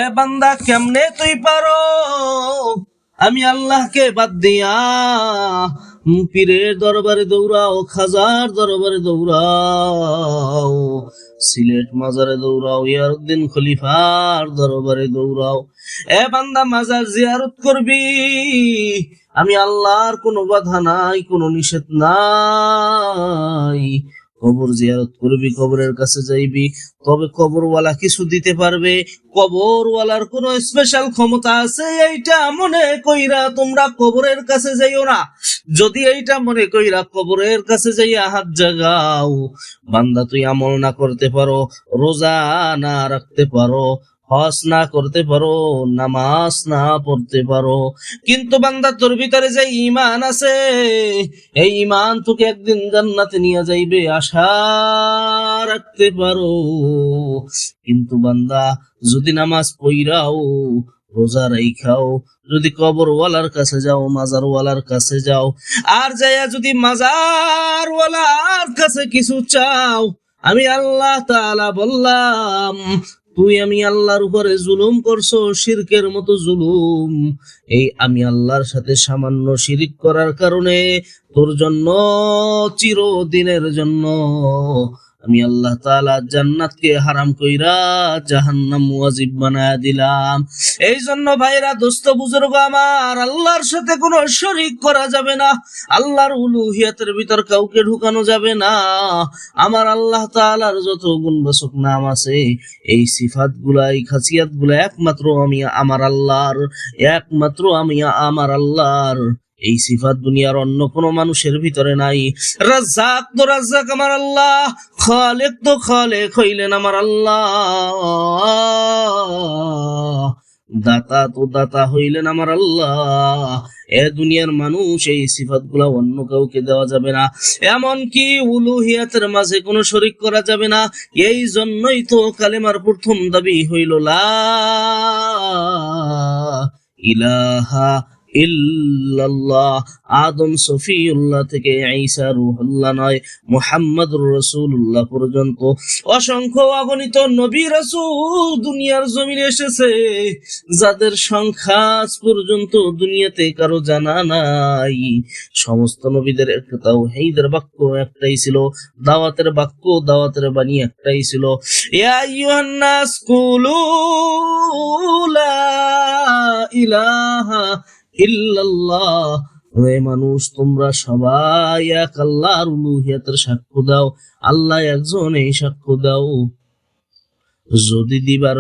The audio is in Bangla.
এ বান্দা কেমনে তুই পারো আমি আল্লাহকে বাদ দিয়া পীরের দরবারে দৌড়াও, খাজার দরবারে দৌড়াও, সিলেট মাজারে দৌড়াও, ইয়ারউদ্দিন খলিফার দরবারে দৌড়াও। এ বান্দা মাজার জিয়ারত করবি, আমি আল্লাহর কোনো বাধা নাই, কোনো নিষেধ নাই। কবর জিয়ারত করবি, কবরের কাছে যাইবি, তবে কবরওয়ালা কিছু দিতে পারবে, কবরওয়ালার কোন স্পেশাল ক্ষমতা আছে এইটা মনে কইরা তোমরা কবরের কাছে যাইও না। যদি এইটা মনে কইরা কবরের কাছে যাইয়া হাত জাগাও, বান্দা তুই আমল না করতে পারো, রোজা না রাখতে পারো, হজ না করতে পারো, নামাজ না পড়তে পারো, কিন্তু বান্দা তোর ভিতরে যে ঈমান আছে, এই ঈমান তোকে একদিন জান্নাতে নিয়ে যাইবে, আশা রাখতে পারো। কিন্তু বান্দা যদি নামাজ পড়াও, রোজা রাইখাও, যদি কবরওয়ালার কাছে যাও, মাজারওয়ালার কাছে যাও, আর যাইয়া যদি মাজারওয়ালার কাছে কিছু চাও, আমি আল্লাহ তাআলা বললাম তুই আমি আল্লাহর উপরে জুলুম করছো, শিরকের মতো জুলুম। এই আমি আল্লাহর সাথে সামান্য শিরিক করার কারণে তোর জন্য চিরদিনের জন্য আমি আল্লাহ তাআলা জান্নাতকে হারাম কইরা জাহান্নাম ওয়াজিব বানায়া দিলাম। এই জন্য ভাইরা, দোস্ত বুজুর্গ আমার, আল্লাহর সাথে কোনো শরীক করা যাবে না, আল্লাহর উলুহিয়াতের ভিতর কাউকে ঢুকানো যাবে না। আমার আল্লাহ তাআলার যত গুণবাচক নাম আছে, এই সিফাতগুলা, এই খাসিয়াতগুলা একমাত্র আমি আমার আল্লাহর, একমাত্র আমি আমার আল্লাহর। এই সিফাত দুনিয়ার অন্য কোনো মানুষের ভিতরে নাই। রাজ্জাক তো রাজ্জাক আমার আল্লাহ, খালেক তো খালেক হইলেন আমার আল্লাহ, দাতা তো দাতা হইলেন আমার আল্লাহ। এ দুনিয়ার মানুষ এই সিফাতগুলা অন্য কাউকে দেওয়া যাবে না, এমনকি উলুহিয়াতের মাঝে কোনো শরীক করা যাবে না। এই জন্যই তো কালেমার প্রথম দাবি হইল লা ইলাহা ইল্লাল্লাহ। আদম সফিউল্লাহ থেকে ঈসা রূহুল্লাহ নয়, মুহাম্মাদুর রাসূলুল্লাহ পর্যন্ত অসংখ্য অগণিত নবী রাসূল দুনিয়ার জমিনে এসেছে, যাদের সংখ্যা আজ পর্যন্ত দুনিয়াতে কারো জানা নাই। সমস্ত নবীদের একটা তাওহীদের বাক্য একটাই ছিল, দাওয়াতের বাক্য, দাওয়াতের বাণী একটাই ছিল, ইয়া আইয়ুহান নাস কুলু লা ইলাহা ইল্লাল্লাহ। হে মানুষ, তোমরা সবাই এক আল্লাহর উলুহিয়াতের সাক্ষ্য দাও, আল্লাহ একজন, এই সাক্ষ্য দাও। যদি দিবার